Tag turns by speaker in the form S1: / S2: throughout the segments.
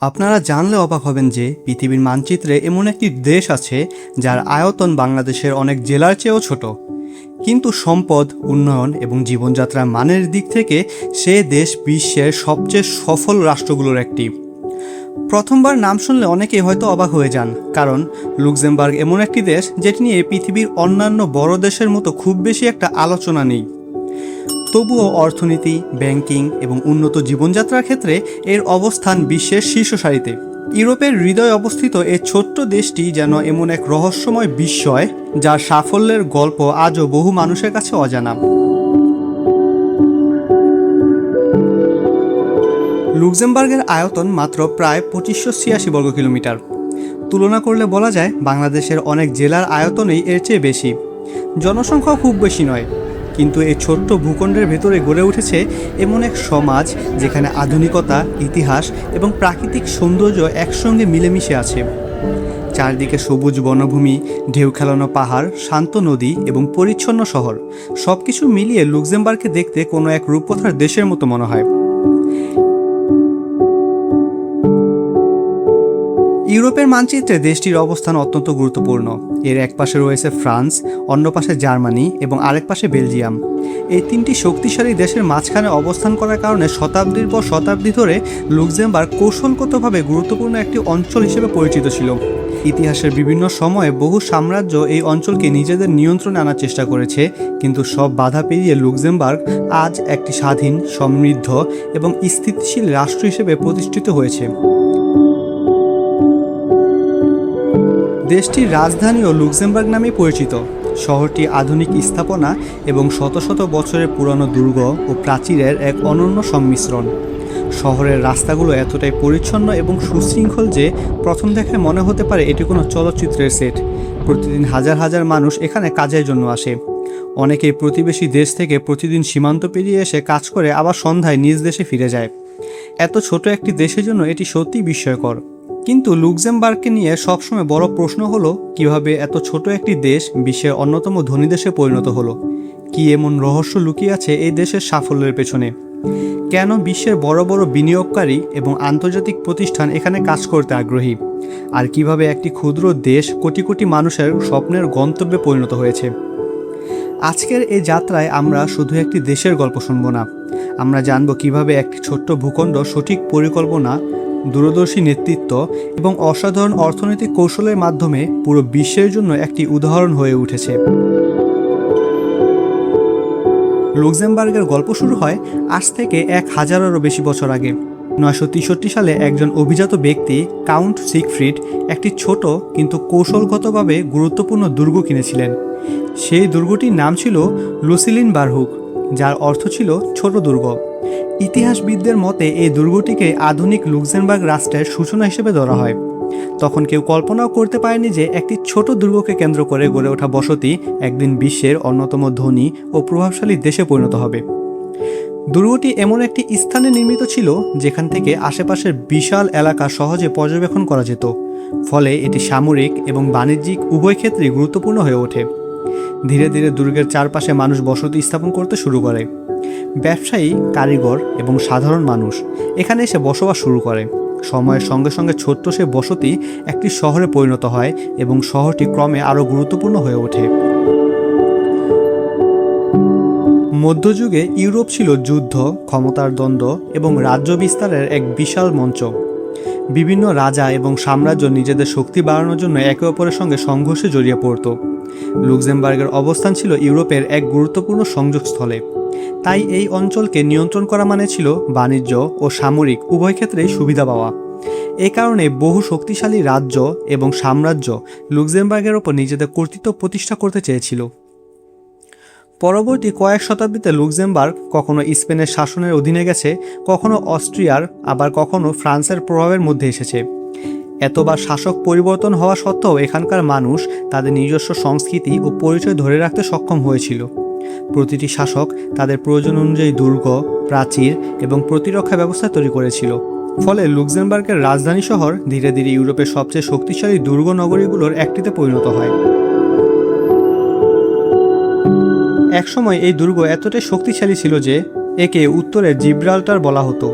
S1: আপনারা জানলে অবাক হবেন যে পৃথিবীর মানচিত্রে এমন একটি দেশ আছে যার আয়তন বাংলাদেশের অনেক জেলার চেয়েও ছোট, কিন্তু সম্পদ, উন্নয়ন এবং জীবনযাত্রার মানের দিক থেকে সে দেশ বিশ্বের সবচেয়ে সফল রাষ্ট্রগুলোর একটি। প্রথমবার নাম শুনলে অনেকেই হয়তো অবাক হয়ে যান, কারণ লুক্সেমবার্গ এমন একটি দেশ যেটি নিয়ে পৃথিবীর অন্যান্য বড় দেশের মতো খুব বেশি একটা আলোচনা নেই। তবুও অর্থনীতি, ব্যাংকিং এবং উন্নত জীবনযাত্রার ক্ষেত্রে এর অবস্থান বিশ্বের শীর্ষ সারিতে। ইউরোপের হৃদয়ে অবস্থিত এই ছোট্ট দেশটি যেন এমন এক রহস্যময় বিস্ময়, যার সাফল্যের গল্প আজও বহু মানুষের কাছে অজানা। লুক্সেমবার্গের আয়তন মাত্র প্রায় 2586 বর্গ কিলোমিটার। তুলনা করলে বলা যায় বাংলাদেশের অনেক জেলার আয়তনই এর চেয়ে বেশি। জনসংখ্যাও খুব বেশি নয়, কিন্তু এই ছোট্ট ভূখণ্ডের ভেতরে গড়ে উঠেছে এমন এক সমাজ যেখানে আধুনিকতা, ইতিহাস এবং প্রাকৃতিক সৌন্দর্য একসঙ্গে মিলেমিশে আছে। চারদিকে সবুজ বনভূমি, ঢেউ খেলানো পাহাড়, শান্ত নদী এবং পরিচ্ছন্ন শহর, সব কিছু মিলিয়ে লুক্সেমবার্গকে দেখতে কোনো এক রূপকথার দেশের মতো মনে হয়। ইউরোপের মানচিত্রে দেশটির অবস্থান অত্যন্ত গুরুত্বপূর্ণ। এর এক পাশে রয়েছে ফ্রান্স, অন্য পাশে জার্মানি এবং আরেক পাশে বেলজিয়াম। এই তিনটি শক্তিশালী দেশের মাঝখানে অবস্থান করার কারণে শতাব্দীর পর শতাব্দী ধরে লুক্সেমবার্গ কৌশলগতভাবে গুরুত্বপূর্ণ একটি অঞ্চল হিসেবে পরিচিত ছিল। ইতিহাসের বিভিন্ন সময়ে বহু সাম্রাজ্য এই অঞ্চলকে নিজেদের নিয়ন্ত্রণে আনার চেষ্টা করেছে, কিন্তু সব বাধা পেরিয়ে লুক্সেমবার্গ আজ একটি স্বাধীন, সমৃদ্ধ এবং স্থিতিশীল রাষ্ট্র হিসেবে প্রতিষ্ঠিত হয়েছে। দেশটির রাজধানীও লুক্সেমবার্গ নামেই পরিচিত। শহরটি আধুনিক স্থাপনা এবং শত শত বছরের পুরনো দুর্গ ও প্রাচীরের এক অনন্য সংমিশ্রণ। শহরের রাস্তাগুলো এতটাই পরিচ্ছন্ন এবং সুশৃঙ্খল যে প্রথম দেখায় মনে হতে পারে এটি কোনো চলচ্চিত্রের সেট। প্রতিদিন হাজার হাজার মানুষ এখানে কাজের জন্য আসে। অনেকেই প্রতিবেশী দেশ থেকে প্রতিদিন সীমান্ত পেরিয়ে এসে কাজ করে আবার সন্ধ্যায় নিজ দেশে ফিরে যায়। এত ছোট একটি দেশের জন্য এটি সত্যিই বিস্ময়কর। কিন্তু লুক্সেমবার্গকে নিয়ে সবসময় বড় প্রশ্ন হলো, কিভাবে এত ছোট একটি দেশ বিশ্বের অন্যতম ধনী দেশে পরিণত হলো? কি এমন রহস্য লুকিয়ে আছে এই দেশের সাফল্যের পেছনে? কেন বিশ্বের বড় বড় বিনিয়োগকারী এবং আন্তর্জাতিক প্রতিষ্ঠান এখানে কাজ করতে আগ্রহী? আর কিভাবে একটি ক্ষুদ্র দেশ কোটি কোটি মানুষের স্বপ্নের গন্তব্যে পরিণত হয়েছে? আজকের এই যাত্রায় আমরা শুধু একটি দেশের গল্প শুনব না, আমরা জানব কিভাবে একটি ছোট্ট ভূখণ্ড সঠিক পরিকল্পনা, দূরদর্শী নেতৃত্ব এবং অসাধারণ অর্থনৈতিক কৌশলের মাধ্যমে পুরো বিশ্বের জন্য একটি উদাহরণ হয়ে উঠেছে। লুক্সেমবার্গের গল্প শুরু হয় আজ থেকে 1000-এরও বেশি বছর আগে। 963 সালে একজন অভিজাত ব্যক্তি, কাউন্ট সিগফ্রিড, একটি ছোট কিন্তু কৌশলগতভাবে গুরুত্বপূর্ণ দুর্গ কিনেছিলেন। সেই দুর্গটির নাম ছিল লুসিলিনবার্হুক, যার অর্থ ছিল ছোট দুর্গ। ইতিহাসবিদদের মতে এই দুর্গটিকে আধুনিক লুক্সেমবার্গ রাষ্ট্রের সূচনা হিসেবে ধরা হয়। তখন কেউ কল্পনাও করতে পারেনি যে একটি ছোট দুর্গকে কেন্দ্র করে গড়ে ওঠা বসতি একদিন বিশ্বের অন্যতম ধনী ও প্রভাবশালী দেশে পরিণত হবে। দুর্গটি এমন একটি স্থানে নির্মিত ছিল যেখান থেকে আশেপাশের বিশাল এলাকা সহজে পর্যবেক্ষণ করা যেত, ফলে এটি সামরিক এবং বাণিজ্যিক উভয় ক্ষেত্রেই গুরুত্বপূর্ণ হয়ে ওঠে। ধীরে ধীরে দুর্গের চারপাশে মানুষ বসতি স্থাপন করতে শুরু করে। ব্যবসায়ী, কারিগর এবং সাধারণ মানুষ এখানে এসে বসবাস শুরু করে। সময়ের সঙ্গে সঙ্গে ছোট্ট সে বসতি একটি শহরে পরিণত হয় এবং শহরটি ক্রমে আরও গুরুত্বপূর্ণ হয়ে ওঠে। মধ্যযুগে ইউরোপ ছিল যুদ্ধ, ক্ষমতার দ্বন্দ্ব এবং রাজ্য বিস্তারের এক বিশাল মঞ্চ। বিভিন্ন রাজা এবং সাম্রাজ্য নিজেদের শক্তি বাড়ানোর জন্য একে অপরের সঙ্গে সংঘর্ষে জড়িয়ে পড়ত। লুক্সেমবার্গের অবস্থান ছিল ইউরোপের এক গুরুত্বপূর্ণ সংযোগস্থলে। তাই এই অঞ্চলকে নিয়ন্ত্রণ করা মানে ছিল বাণিজ্য ও সামরিক উভয় ক্ষেত্রেই সুবিধা পাওয়া। এ কারণে বহু শক্তিশালী রাজ্য এবং সাম্রাজ্য লুক্সেমবার্গের ওপর নিজেদের কর্তৃত্ব প্রতিষ্ঠা করতে চেয়েছিল। পরবর্তী কয়েক শতাব্দীতে লুক্সেমবার্গ কখনো স্পেনের শাসনের অধীনে গেছে, কখনো অস্ট্রিয়ার, আবার কখনো ফ্রান্সের প্রভাবের মধ্যে এসেছে। এতবার শাসক পরিবর্তন হওয়া সত্ত্বেও এখানকার মানুষ তাদের নিজস্ব সংস্কৃতি ও পরিচয় ধরে রাখতে সক্ষম হয়েছিল। প্রতিটি শাসক তাদের প্রয়োজন অনুযায়ী দুর্গ, প্রাচীর এবং প্রতিরক্ষা ব্যবস্থা তৈরি করেছিল। ফলে লুক্সেমবার্গের রাজধানী শহর ধীরে ধীরে ইউরোপের সবচেয়ে শক্তিশালী দুর্গ নগরীগুলোর একটিতে পরিণত হয়। একসময় এই দুর্গ এতটাই শক্তিশালী ছিল যে একে উত্তরে জিব্রাল্টার বলা হতো।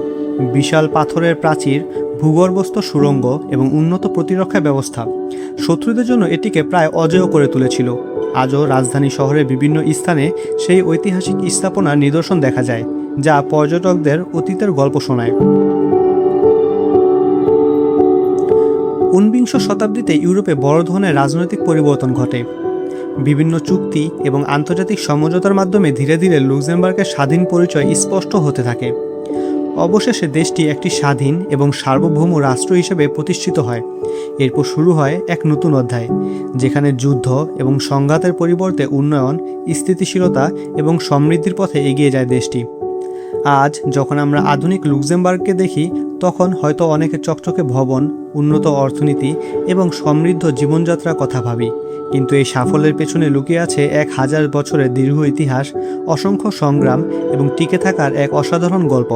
S1: বিশাল পাথরের প্রাচীর, ভূগর্ভস্থ সুড়ঙ্গ এবং উন্নত প্রতিরক্ষা ব্যবস্থা শত্রুদের জন্য এটিকে প্রায় অজেয় করে তুলেছিল। আজও রাজধানী শহরের বিভিন্ন স্থানে সেই ঐতিহাসিক স্থাপনার নিদর্শন দেখা যায়, যা পর্যটকদের অতীতের গল্প শোনায়। ঊনবিংশ শতাব্দীতে ইউরোপে বড় ধরনের রাজনৈতিক পরিবর্তন ঘটে। বিভিন্ন চুক্তি এবং আন্তর্জাতিক সমঝোতার মাধ্যমে ধীরে ধীরে লুক্সেমবার্গের স্বাধীন পরিচয় স্পষ্ট হতে থাকে। অবশেষে দেশটি একটি স্বাধীন এবং সার্বভৌম রাষ্ট্র হিসেবে প্রতিষ্ঠিত হয়। এরপর শুরু হয় এক নতুন অধ্যায়, যেখানে যুদ্ধ এবং সংঘাতের পরিবর্তে উন্নয়ন, স্থিতিশীলতা এবং সমৃদ্ধির পথে এগিয়ে যায় দেশটি। আজ যখন আমরা আধুনিক লুক্সেমবার্গকে দেখি, তখন হয়তো অনেকে চকচকে ভবন, উন্নত অর্থনীতি এবং সমৃদ্ধ জীবনযাত্রার কথা ভাবি, কিন্তু এই সাফল্যের পেছনে লুকিয়ে আছে 1000 বছরের দীর্ঘ ইতিহাস, অসংখ্য সংগ্রাম এবং টিকে থাকার এক অসাধারণ গল্প।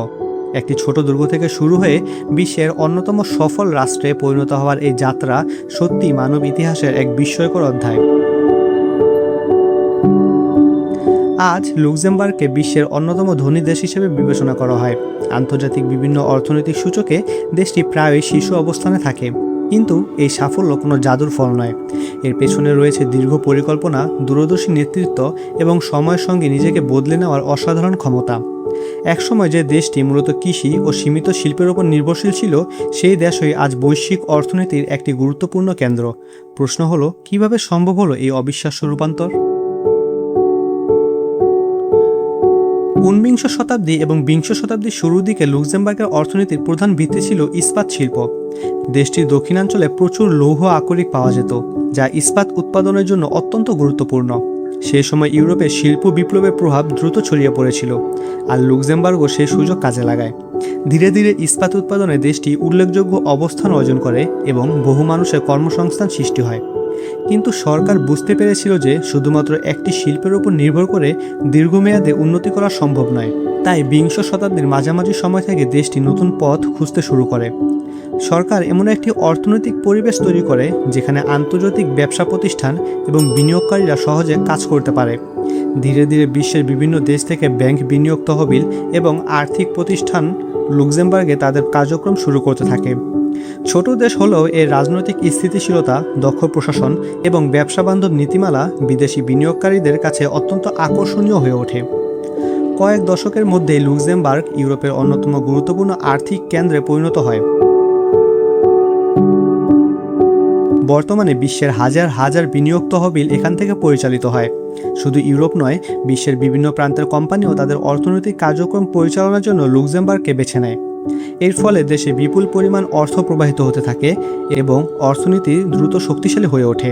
S1: একটি ছোট দুর্গ থেকে শুরু হয়ে বিশ্বের অন্যতম সফল রাষ্ট্রে পরিণত হওয়ার এই যাত্রা সত্যি মানব ইতিহাসের এক বিস্ময়কর অধ্যায়। আজ লুক্সেমবার্গকে বিশ্বের অন্যতম ধনী দেশ হিসেবে বিবেচনা করা হয়। আন্তর্জাতিক বিভিন্ন অর্থনৈতিক সূচকে দেশটি প্রায়ই শীর্ষ অবস্থানে থাকে। কিন্তু এই সাফল্য কোনো জাদুর ফল নয়। এর পেছনে রয়েছে দীর্ঘ পরিকল্পনা, দূরদর্শী নেতৃত্ব এবং সময়ের সঙ্গে নিজেকে বদলে নেওয়ার অসাধারণ ক্ষমতা। একসময় যে দেশটি মূলত কৃষি ও সীমিত শিল্পের উপর নির্ভরশীল ছিল, সেই দেশই আজ বৈশ্বিক অর্থনীতির একটি গুরুত্বপূর্ণ কেন্দ্র। প্রশ্ন হলো, কিভাবে সম্ভব হলো এই অবিশ্বাস্য রূপান্তর? ঊনবিংশ শতাব্দী এবং বিংশ শতাব্দীর শুরুর দিকে লুক্সেমবার্গের অর্থনীতির প্রধান ভিত্তি ছিল ইস্পাত শিল্প। দেশটির দক্ষিণাঞ্চলে প্রচুর লৌহ আকরিক পাওয়া যেত, যা ইস্পাত উৎপাদনের জন্য অত্যন্ত গুরুত্বপূর্ণ। সেই সময় ইউরোপে শিল্প বিপ্লবের প্রভাব দ্রুত ছড়িয়ে পড়েছিল, আর লুক্সেমবার্গও সেই সুযোগ কাজে লাগায়। ধীরে ধীরে ইস্পাত উৎপাদনে দেশটি উল্লেখযোগ্য অবস্থান অর্জন করে এবং বহু মানুষের কর্মসংস্থান সৃষ্টি হয়। কিন্তু সরকার বুঝতে পেরেছিল যে শুধুমাত্র একটি শিল্পের উপর নির্ভর করে দীর্ঘমেয়াদে উন্নতি করা সম্ভব নয়। তাই বিংশ শতাব্দীর মাঝামাঝি সময় থেকে দেশটি নতুন পথ খুঁজতে শুরু করে। সরকার এমন একটি অর্থনৈতিক পরিবেশ তৈরি করে যেখানে আন্তর্জাতিক ব্যবসা প্রতিষ্ঠান এবং বিনিয়োগকারীরা সহজে কাজ করতে পারে। ধীরে ধীরে বিশ্বের বিভিন্ন দেশ থেকে ব্যাংক, বিনিয়োগ তহবিল এবং আর্থিক প্রতিষ্ঠান লুক্সেমবার্গে তাদের কার্যক্রম শুরু করতে থাকে। ছোট দেশ হলেও এর রাজনৈতিক স্থিতিশীলতা, দক্ষ প্রশাসন এবং ব্যবসা বান্ধব নীতিমালা বিদেশি বিনিয়োগকারীদের কাছে অত্যন্ত আকর্ষণীয় হয়ে ওঠে। কয়েক দশকের মধ্যে লুক্সেমবার্গ ইউরোপের অন্যতম গুরুত্বপূর্ণ আর্থিক কেন্দ্রে পরিণত হয়। বর্তমানে বিশ্বের হাজার হাজার বিনিয়োগ তহবিল এখান থেকে পরিচালিত হয়। শুধু ইউরোপ নয়, বিশ্বের বিভিন্ন প্রান্তের কোম্পানিও তাদের অর্থনৈতিক কার্যক্রম পরিচালনার জন্য লুক্সেমবার্গকে বেছে নেয়। এর ফলে দেশে বিপুল পরিমাণ অর্থ প্রবাহিত হতে থাকে এবং অর্থনীতি দ্রুত শক্তিশালী হয়ে ওঠে।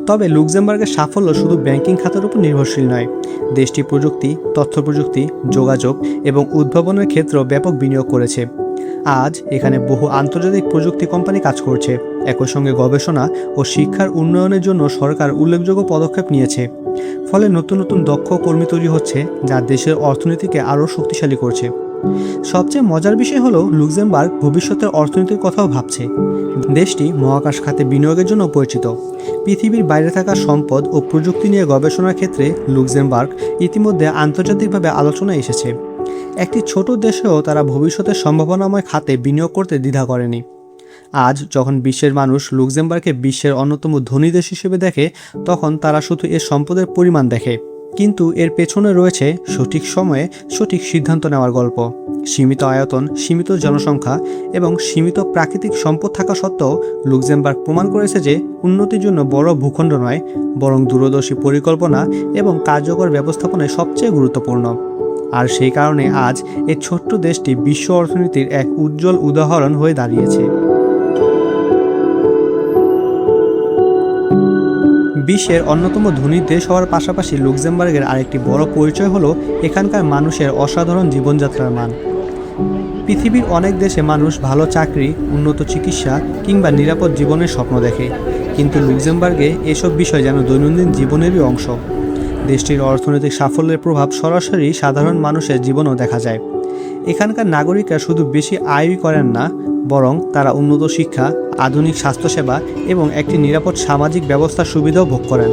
S1: তবে লুক্সেমবার্গের সাফল্য শুধু ব্যাংকিং খাতের উপর নির্ভরশীল নয়। দেশটি প্রযুক্তি, তথ্য প্রযুক্তি, যোগাযোগ এবং উদ্ভাবনের ক্ষেত্রেও ব্যাপক বিনিয়োগ করেছে। আজ এখানে বহু আন্তর্জাতিক প্রযুক্তি কোম্পানি কাজ করছে। একই সঙ্গে গবেষণা ও শিক্ষার উন্নয়নের জন্য সরকার উল্লেখযোগ্য পদক্ষেপ নিয়েছে। ফলে নতুন নতুন দক্ষ কর্মী তৈরি হচ্ছে, যা দেশের অর্থনীতিকে আরও শক্তিশালী করছে। সবচেয়ে মজার বিষয় হলো, লুক্সেমবার্গ ভবিষ্যতের অর্থনীতির কথাও ভাবছে। দেশটি মহাকাশ খাতে বিনিয়োগের জন্য পরিচিত। পৃথিবীর বাইরে থাকা সম্পদ ও প্রযুক্তি নিয়ে গবেষণার ক্ষেত্রে লুক্সেমবার্গ ইতিমধ্যে আন্তর্জাতিকভাবে আলোচনায় এসেছে। একটি ছোট দেশেও তারা ভবিষ্যতের সম্ভাবনাময় খাতে বিনিয়োগ করতে দ্বিধা করেনি। আজ যখন বিশ্বের মানুষ লুক্সেমবার্গকে বিশ্বের অন্যতম ধনী দেশ হিসেবে দেখে, তখন তারা শুধু এর সম্পদের পরিমাণ দেখে, কিন্তু এর পেছনে রয়েছে সঠিক সময়ে সঠিক সিদ্ধান্ত নেওয়ার গল্প। সীমিত আয়তন, সীমিত জনসংখ্যা এবং সীমিত প্রাকৃতিক সম্পদ থাকা সত্ত্বেও লুক্সেমবার্গ প্রমাণ করেছে যে উন্নতির জন্য বড় ভূখণ্ড নয়, বরং দূরদর্শী পরিকল্পনা এবং কার্যকর ব্যবস্থাপনায় সবচেয়ে গুরুত্বপূর্ণ। আর সেই কারণে আজ এই ছোট্ট দেশটি বিশ্ব অর্থনীতির এক উজ্জ্বল উদাহরণ হয়ে দাঁড়িয়েছে। বিশ্বের অন্যতম ধনী দেশ হওয়ার পাশাপাশি লুক্সেমবার্গের আরেকটি বড় পরিচয় হলো এখানকার মানুষের অসাধারণ জীবনযাত্রার মান। পৃথিবীর অনেক দেশে মানুষ ভালো চাকরি, উন্নত চিকিৎসা কিংবা নিরাপদ জীবনের স্বপ্ন দেখে, কিন্তু লুক্সেমবার্গে এসব বিষয় যেন দৈনন্দিন জীবনেরই অংশ। দেশটির অর্থনৈতিক সাফল্যের প্রভাব সরাসরি সাধারণ মানুষের জীবনেও দেখা যায়। এখানকার নাগরিকরা শুধু বেশি আয়ই করেন না, বরং তারা উন্নত শিক্ষা, আধুনিক স্বাস্থ্যসেবা এবং একটি নিরাপদ সামাজিক ব্যবস্থার সুবিধাও ভোগ করেন।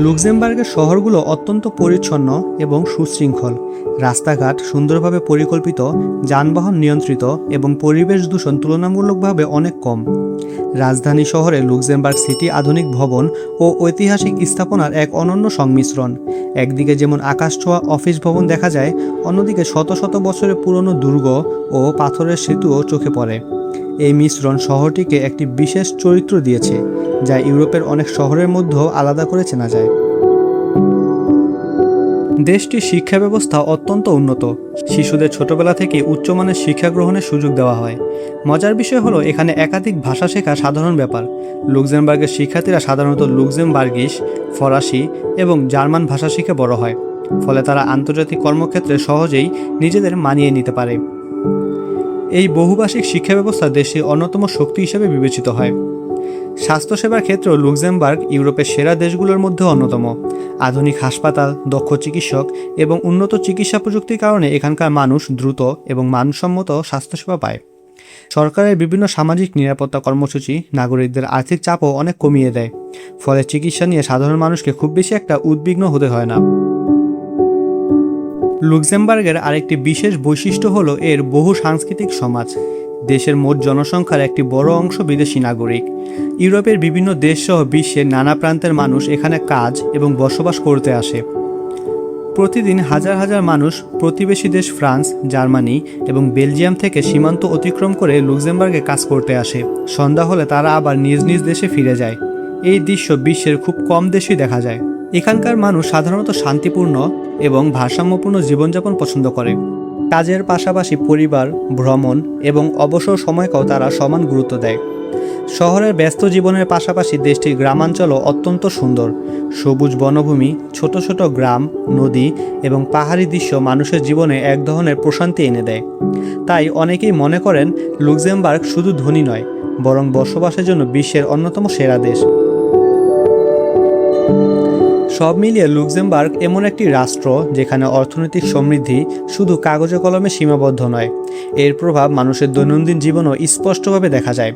S1: লুক্সেমবার্গের শহরগুলো অত্যন্ত পরিচ্ছন্ন এবং সুশৃঙ্খল। রাস্তাঘাট সুন্দরভাবে পরিকল্পিত, যানবাহন নিয়ন্ত্রিত এবং পরিবেশ দূষণ তুলনামূলকভাবে অনেক কম। রাজধানী শহরে লুক্সেমবার্গ সিটি আধুনিক ভবন ও ঐতিহাসিক স্থাপনার এক অনন্য সংমিশ্রণ। একদিকে যেমন আকাশছোঁয়া অফিস ভবন দেখা যায়, অন্যদিকে শত শত বছরের পুরনো দুর্গ ও পাথরের সেতুও চোখে পড়ে। এই মিশ্রণ শহরটিকে একটি বিশেষ চরিত্র দিয়েছে, যা ইউরোপের অনেক শহরের মধ্যেও আলাদা করে চেনা যায়। দেশটির শিক্ষা ব্যবস্থা অত্যন্ত উন্নত। শিশুদের ছোটবেলা থেকে উচ্চমানের শিক্ষা গ্রহণের সুযোগ দেওয়া হয়। মজার বিষয় হলো এখানে একাধিক ভাষা শেখা সাধারণ ব্যাপার। লুক্সেমবার্গের শিক্ষার্থীরা সাধারণত লুক্সেমবার্গিশ, ফরাসি এবং জার্মান ভাষা শিখে বড় হয়, ফলে তারা আন্তর্জাতিক কর্মক্ষেত্রে সহজেই নিজেদের মানিয়ে নিতে পারে। এই বহুভাষিক শিক্ষা ব্যবস্থা দেশটির অন্যতম শক্তি হিসেবে বিবেচিত হয়। স্বাস্থ্যসেবার ক্ষেত্রেও লুক্সেমবার্গ ইউরোপের সেরা দেশগুলোর মধ্যে অন্যতম। আধুনিক হাসপাতাল, দক্ষ চিকিৎসক এবং উন্নত চিকিৎসা প্রযুক্তির কারণে এখানকার মানুষ দ্রুত এবং মানসম্মত স্বাস্থ্যসেবা পায়। সরকারের বিভিন্ন সামাজিক নিরাপত্তা কর্মসূচি নাগরিকদের আর্থিক চাপও অনেক কমিয়ে দেয়, ফলে চিকিৎসা নিয়ে সাধারণ মানুষকে খুব বেশি একটা উদ্বিগ্ন হতে হয় না। লুক্সেমবার্গের আরেকটি বিশেষ বৈশিষ্ট্য হলো এর বহু সাংস্কৃতিক সমাজ। দেশের মোট জনসংখ্যার একটি বড় অংশ বিদেশি নাগরিক। ইউরোপের বিভিন্ন দেশসহ বিশ্বের নানা প্রান্তের মানুষ এখানে কাজ এবং বসবাস করতে আসে। প্রতিদিন হাজার হাজার মানুষ প্রতিবেশী দেশ ফ্রান্স, জার্মানি এবং বেলজিয়াম থেকে সীমান্ত অতিক্রম করে লুক্সেমবার্গে কাজ করতে আসে। সন্ধ্যা হলে তারা আবার নিজ নিজ দেশে ফিরে যায়। এই দৃশ্য বিশ্বের খুব কম দেশেই দেখা যায়। এখানকার মানুষ সাধারণত শান্তিপূর্ণ এবং ভারসাম্যপূর্ণ জীবনযাপন পছন্দ করে। কাজের পাশাপাশি পরিবার, ভ্রমণ এবং অবসর সময়কেও তারা সমান গুরুত্ব দেয়। শহরের ব্যস্ত জীবনের পাশাপাশি দেশটির গ্রামাঞ্চলও অত্যন্ত সুন্দর। সবুজ বনভূমি, ছোট ছোট গ্রাম, নদী এবং পাহাড়ি দৃশ্য মানুষের জীবনে এক ধরনের প্রশান্তি এনে দেয়। তাই অনেকেই মনে করেন লুক্সেমবার্গ শুধু ধনী নয়, বরং বসবাসের জন্য বিশ্বের অন্যতম সেরা দেশ। সব মিলিয়ে লুক্সেমবার্গ এমন একটি রাষ্ট্র যেখানে অর্থনৈতিক সমৃদ্ধি শুধু কাগজে কলমে সীমাবদ্ধ নয়, এর প্রভাব মানুষের দৈনন্দিন জীবনেও স্পষ্টভাবে দেখা যায়।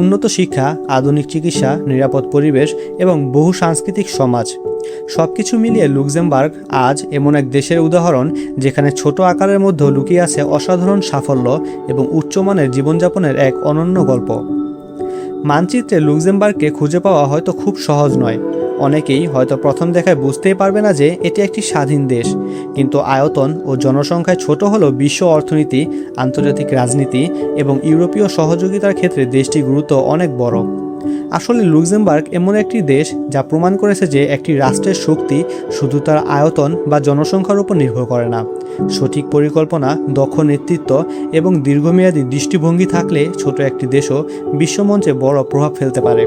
S1: উন্নত শিক্ষা, আধুনিক চিকিৎসা, নিরাপদ পরিবেশ এবং বহু সাংস্কৃতিক সমাজ, সবকিছু মিলিয়ে লুক্সেমবার্গ আজ এমন এক দেশের উদাহরণ যেখানে ছোট আকারের মধ্যেও লুকিয়ে আছে অসাধারণ সাফল্য এবং উচ্চমানের জীবনযাপনের এক অনন্য গল্প। মানচিত্রে লুক্সেমবার্গকে খুঁজে পাওয়া হয়তো খুব সহজ নয়। অনেকেই হয়তো প্রথম দেখায় বুঝতেই পারবে না যে এটি একটি স্বাধীন দেশ, কিন্তু আয়তন ও জনসংখ্যায় ছোট হলেও বিশ্ব অর্থনীতি, আন্তর্জাতিক রাজনীতি এবং ইউরোপীয় সহযোগিতার ক্ষেত্রে দেশটির গুরুত্ব অনেক বড়। আসলে লুক্সেমবার্গ এমন একটি দেশ যা প্রমাণ করেছে যে একটি রাষ্ট্রের শক্তি শুধু তার আয়তন বা জনসংখ্যার উপর নির্ভর করে না। সঠিক পরিকল্পনা, দক্ষ নেতৃত্ব এবং দীর্ঘমেয়াদী দৃষ্টিভঙ্গি থাকলে ছোট একটি দেশও বিশ্বমঞ্চে বড় প্রভাব ফেলতে পারে।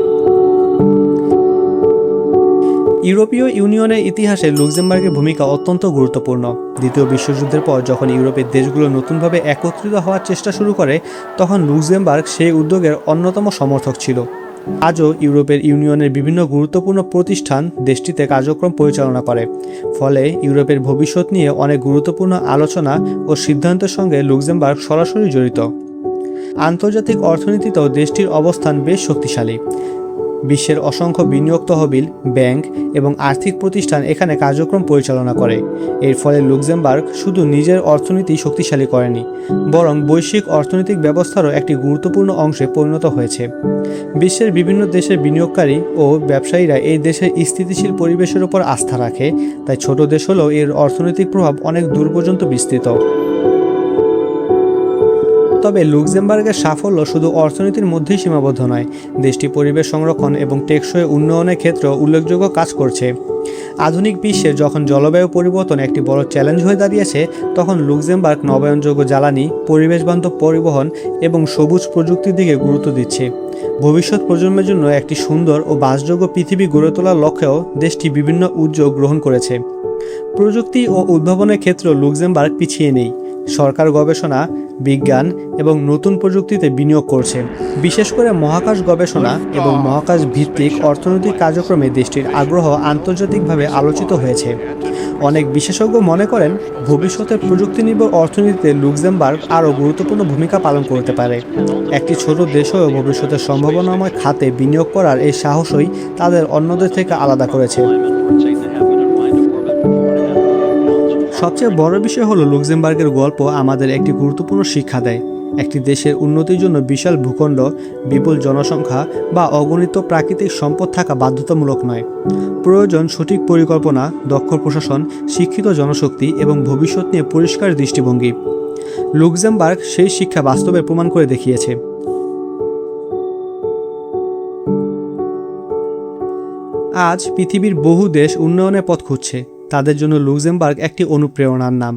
S1: ইউরোপীয় ইউনিয়নের ইতিহাসে লুক্সেমবার্গের ভূমিকা অত্যন্ত গুরুত্বপূর্ণ। দ্বিতীয় বিশ্বযুদ্ধের পর যখন ইউরোপের দেশগুলো নতুনভাবে একত্রিত হওয়ার চেষ্টা শুরু করে, তখন লুক্সেমবার্গ সেই উদ্যোগের অন্যতম সমর্থক ছিল। আজও ইউরোপের ইউনিয়নের বিভিন্ন গুরুত্বপূর্ণ প্রতিষ্ঠান দেশটিতে কার্যক্রম পরিচালনা করে, ফলে ইউরোপের ভবিষ্যৎ নিয়ে অনেক গুরুত্বপূর্ণ আলোচনা ও সিদ্ধান্তের সঙ্গে লুক্সেমবার্গ সরাসরি জড়িত। আন্তর্জাতিক অর্থনীতিতেও দেশটির অবস্থান বেশ শক্তিশালী। বিশ্বের অসংখ্য বিনিয়োগ তহবিল, ব্যাংক এবং আর্থিক প্রতিষ্ঠান এখানে কার্যক্রম পরিচালনা করে। এর ফলে লুক্সেমবার্গ শুধু নিজের অর্থনীতি শক্তিশালী করেনি, বরং বৈশ্বিক অর্থনৈতিক ব্যবস্থারও একটি গুরুত্বপূর্ণ অংশে পরিণত হয়েছে। বিশ্বের বিভিন্ন দেশের বিনিয়োগকারী ও ব্যবসায়ীরা এই দেশের স্থিতিশীল পরিবেশের উপর আস্থা রাখে, তাই ছোট দেশ হলেও এর অর্থনৈতিক প্রভাব অনেক দূর পর্যন্ত বিস্তৃত। তবে লুক্সেমবার্গের সাফল্য শুধু অর্থনীতির মধ্যেই সীমাবদ্ধ নয়, দেশটি পরিবেশ সংরক্ষণ এবং টেকসই উন্নয়নের ক্ষেত্রেও উল্লেখযোগ্য কাজ করছে। আধুনিক বিশ্বে যখন জলবায়ু পরিবর্তন একটি বড় চ্যালেঞ্জ হয়ে দাঁড়িয়েছে, তখন লুক্সেমবার্গ নবায়নযোগ্য জ্বালানি, পরিবেশবান্ধব পরিবহন এবং সবুজ প্রযুক্তির দিকে গুরুত্ব দিচ্ছে। ভবিষ্যৎ প্রজন্মের জন্য একটি সুন্দর ও বাসযোগ্য পৃথিবী গড়ে তোলার লক্ষ্যেও দেশটি বিভিন্ন উদ্যোগ গ্রহণ করেছে। প্রযুক্তি ও উদ্ভাবনের ক্ষেত্রেও লুক্সেমবার্গ পিছিয়ে নেই। সরকার গবেষণা, বিজ্ঞান এবং নতুন প্রযুক্তিতে বিনিয়োগ করছে। বিশেষ করে মহাকাশ গবেষণা এবং মহাকাশ ভিত্তিক অর্থনৈতিক কার্যক্রমে দেশটির আগ্রহ আন্তর্জাতিকভাবে আলোচিত হয়েছে। অনেক বিশেষজ্ঞ মনে করেন ভবিষ্যতের প্রযুক্তি নির্ভর অর্থনীতিতে লুক্সেমবার্গ আরও গুরুত্বপূর্ণ ভূমিকা পালন করতে পারে। একটি ছোট দেশও ভবিষ্যতের সম্ভাবনাময় খাতে বিনিয়োগ করার এই সাহসই তাদের অন্যদের থেকে আলাদা করেছে। সবচেয়ে বড় বিষয় হলো লুক্সেমবার্গের গল্প আমাদের একটি গুরুত্বপূর্ণ শিক্ষা দেয়। একটি দেশের উন্নতির জন্য বিশাল ভূখণ্ড, বিপুল জনসংখ্যা বা অগণিত প্রাকৃতিক সম্পদ থাকা বাধ্যতামূলক নয়। প্রয়োজন সঠিক পরিকল্পনা, দক্ষ প্রশাসন, শিক্ষিত জনশক্তি এবং ভবিষ্যৎ নিয়ে পরিষ্কার দৃষ্টিভঙ্গি। লুক্সেমবার্গ সেই শিক্ষা বাস্তবে প্রমাণ করে দেখিয়েছে। আজ পৃথিবীর বহু দেশ উন্নয়নের পথ খুঁজছে, তাদের জন্য লুক্সেমবার্গ একটি অনুপ্রেরণার নাম।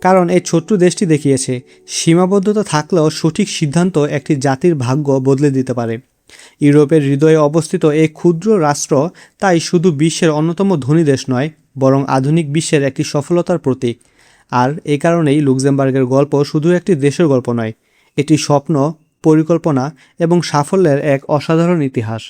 S1: কারণ এই ছোট্ট দেশটি দেখিয়েছে সীমাবদ্ধতা থাকলেও সঠিক সিদ্ধান্ত একটি জাতির ভাগ্য বদলে দিতে পারে। ইউরোপের হৃদয়ে অবস্থিত এই ক্ষুদ্র রাষ্ট্র তাই শুধু বিশ্বের অন্যতম ধনী দেশ নয়, বরং আধুনিক বিশ্বের একটি সফলতার প্রতীক। আর এই কারণেই লুক্সেমবার্গের গল্প শুধু একটি দেশের গল্প নয়, এটি স্বপ্ন, পরিকল্পনা এবং সাফল্যের এক অসাধারণ ইতিহাস।